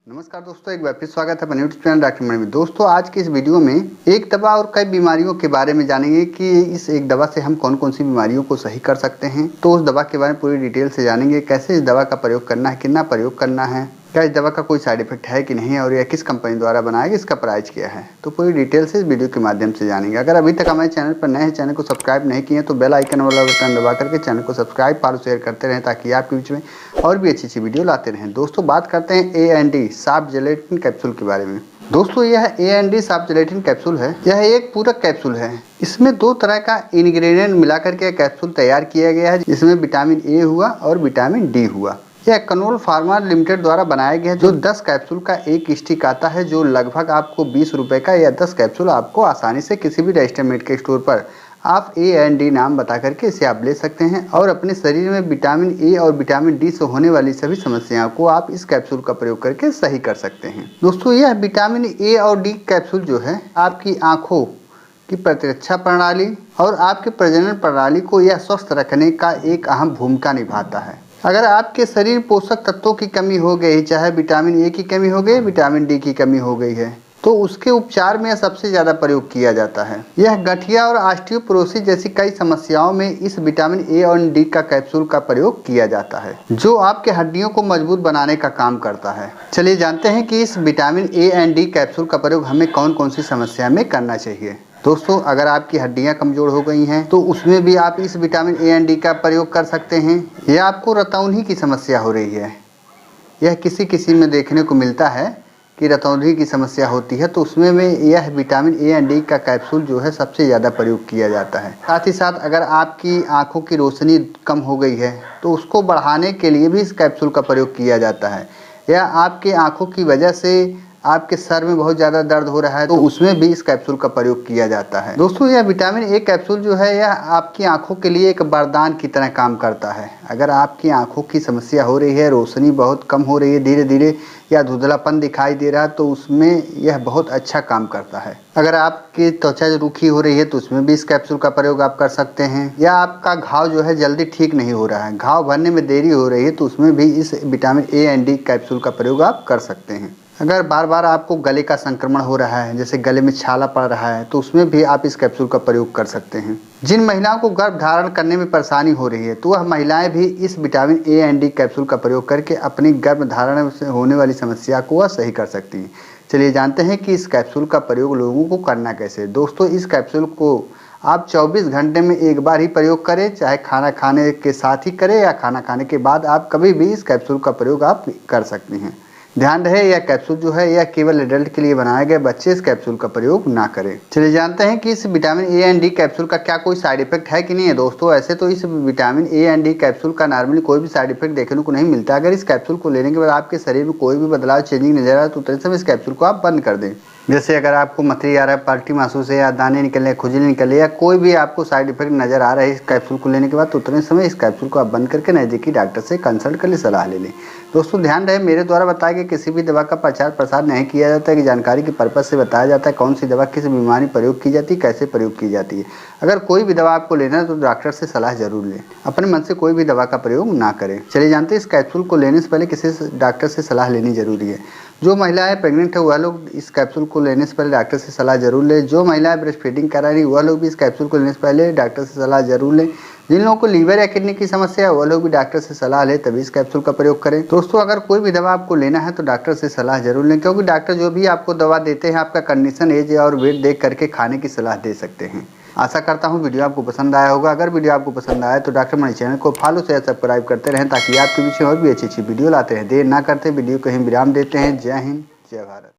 नमस्कार दोस्तों, एक बार फिर स्वागत है अपने यूट्यूब चैनल डॉक्टर मणि में। दोस्तों आज की इस वीडियो में एक दवा और कई बीमारियों के बारे में जानेंगे कि इस एक दवा से हम कौन कौन सी बीमारियों को सही कर सकते हैं। तो उस दवा के बारे में पूरी डिटेल से जानेंगे, कैसे इस दवा का प्रयोग करना है, कितना प्रयोग करना है, क्या इस दवा का कोई साइड इफेक्ट है कि नहीं और यह किस कंपनी द्वारा बनाया गया, इसका प्राइस क्या है। तो पूरी डिटेल से इस वीडियो के माध्यम से जानेंगे। अगर अभी तक हमारे चैनल पर नए हैं, चैनल को सब्सक्राइब नहीं किए तो बेल आइकन वाला बटन दबा करके चैनल को सब्सक्राइब फॉलो शेयर करते रहें ताकि आपके बीच में और भी अच्छी वीडियो लाते रहें। दोस्तों बात करते हैं A&D सॉफ्ट जेलेटिन कैप्सूल के बारे में। दोस्तों यह A&D सॉफ्ट जेलेटिन कैप्सूल है। यह एक पूरक कैप्सूल है। इसमें दो तरह का इंग्रेडिएंट मिलाकर के कैप्सूल तैयार किया गया है, जिसमें विटामिन ए हुआ और विटामिन डी हुआ। यह कनोल फार्मा लिमिटेड द्वारा बनाया गया है, जो 10 कैप्सूल का एक स्टिक आता है, जो लगभग आपको 20 रुपये का। या 10 कैप्सूल आपको आसानी से किसी भी रजिस्टर्ड मेडिकल स्टोर पर आप A&D नाम बता करके इसे आप ले सकते हैं और अपने शरीर में विटामिन ए और विटामिन डी से होने वाली सभी समस्याओं को आप इस कैप्सूल का प्रयोग करके सही कर सकते हैं। दोस्तों यह विटामिन ए और डी कैप्सूल जो है आपकी आँखों की प्रतिरक्षा प्रणाली और आपके प्रजनन प्रणाली को यह स्वस्थ रखने का एक अहम भूमिका निभाता है। अगर आपके शरीर पोषक तत्वों की कमी हो गई, चाहे विटामिन ए की कमी हो गई, विटामिन डी की कमी हो गई है, तो उसके उपचार में सबसे ज़्यादा प्रयोग किया जाता है। यह गठिया और ऑस्टियोपोरोसिस जैसी कई समस्याओं में इस विटामिन ए और डी का कैप्सूल का प्रयोग किया जाता है, जो आपके हड्डियों को मजबूत बनाने का काम करता है। चलिए जानते हैं कि इस विटामिन A&D कैप्सूल का प्रयोग हमें कौन कौन सी समस्या में करना चाहिए। दोस्तों अगर आपकी हड्डियां कमज़ोर हो गई हैं तो उसमें भी आप इस विटामिन A&D का प्रयोग कर सकते हैं। या आपको रतौंधी की समस्या हो रही है, यह किसी में देखने को मिलता है कि रतौंधी की समस्या होती है, तो उसमें यह विटामिन A&D का कैप्सूल जो है सबसे ज़्यादा प्रयोग किया जाता है। साथ ही साथ अगर आपकी आँखों की रोशनी कम हो गई है तो उसको बढ़ाने के लिए भी इस कैप्सूल का प्रयोग किया जाता है। या आपकी आँखों की वजह से आपके सर में बहुत ज़्यादा दर्द हो रहा है तो उसमें भी इस कैप्सूल का प्रयोग किया जाता है। दोस्तों यह विटामिन ए कैप्सूल जो है यह आपकी आंखों के लिए एक वरदान की तरह काम करता है। अगर आपकी आंखों की समस्या हो रही है, रोशनी बहुत कम हो रही है धीरे धीरे, या धुंधलापन दिखाई दे रहा है, तो उसमें यह बहुत अच्छा काम करता है। अगर आपकी त्वचा रूखी हो रही है तो उसमें भी इस कैप्सूल का प्रयोग आप कर सकते हैं। या आपका घाव जो है जल्दी ठीक नहीं हो रहा है, घाव भरने में देरी हो रही है, तो उसमें भी इस विटामिन A&D कैप्सूल का प्रयोग आप कर सकते हैं। अगर बार बार आपको गले का संक्रमण हो रहा है, जैसे गले में छाला पड़ रहा है, तो उसमें भी आप इस कैप्सूल का प्रयोग कर सकते हैं। जिन महिलाओं को गर्भ धारण करने में परेशानी हो रही है तो वह महिलाएं भी इस विटामिन A&D कैप्सूल का प्रयोग करके अपनी गर्भ धारण से होने वाली समस्या को वह सही कर सकती हैं। चलिए जानते हैं कि इस कैप्सूल का प्रयोग लोगों को करना कैसे। दोस्तों इस कैप्सूल को आप 24 घंटे में एक बार ही प्रयोग करें, चाहे खाना खाने के साथ ही करें या खाना खाने के बाद, आप कभी भी इस कैप्सूल का प्रयोग आप कर सकते हैं। ध्यान रहे यह कैप्सूल जो है यह केवल एडल्ट के लिए बनाया गया, बच्चे इस कैप्सूल का प्रयोग ना करें। चलिए जानते हैं कि इस विटामिन A&D कैप्सूल का क्या कोई साइड इफेक्ट है कि नहीं है। दोस्तों ऐसे तो इस विटामिन A&D कैप्सूल का नॉर्मली कोई भी साइड इफेक्ट देखने को नहीं मिलता। अगर इस कैप्सूल को लेने के बाद आपके शरीर में कोई भी बदलाव चेंजिंग नजर आए तो तुरंत समय इस कैप्सूल को आप बंद कर दें। जैसे अगर आपको मथरी आ रहा है, पलटी महसूस है, या दाने निकले, खुजली निकले, या कोई भी आपको साइड इफेक्ट नजर आ रहा है इस कैप्सूल को लेने के बाद, तो उतने समय इस कैप्सूल को आप बंद करके नज़दीकी डॉक्टर से कंसल्ट कर ले, सलाह ले लें। दोस्तों ध्यान रहे मेरे द्वारा बताया गया किसी भी दवा का प्रचार प्रसार नहीं किया जाता है, कि जानकारी के पर्पज़ से बताया जाता है कौन सी दवा किस बीमारी प्रयोग की जाती है, कैसे प्रयोग की जाती है। अगर कोई भी दवा आपको लेना है तो डॉक्टर से सलाह जरूर लें, अपने मन से कोई भी दवा का प्रयोग ना करें। चलिए जानते हैं इस कैप्सूल को लेने से पहले किसी डॉक्टर से सलाह लेनी जरूरी है। जो महिलाएं प्रेग्नेंट है वह लोग इस कैप्सूल को लेने से पहले डॉक्टर से सलाह जरूर लें। जो महिलाएं ब्रेस्ट फीडिंग करा रही वह लोग भी इस कैप्सूल को लेने से पहले डॉक्टर से सलाह जरूर लें। जिन लोगों को लीवर या किडनी की समस्या है वह लोग भी डॉक्टर से सलाह लें, तभी इस कैप्सूल का प्रयोग करें। दोस्तों अगर कोई भी दवा आपको लेना है तो डॉक्टर से सलाह जरूर लें, क्योंकि डॉक्टर जो भी आपको दवा देते हैं आपका कंडीशन, एज और वेट देख करके खाने की सलाह दे सकते हैं। आशा करता हूँ वीडियो आपको पसंद आया होगा। अगर वीडियो आपको पसंद आया तो डॉक्टर मणि चैनल को फॉलो शेयर सब्सक्राइब करते रहें ताकि आपके पीछे और भी अच्छी वीडियो लाते हैं। देर ना करते वीडियो कहीं विराम देते हैं। जय हिंद, जय भारत।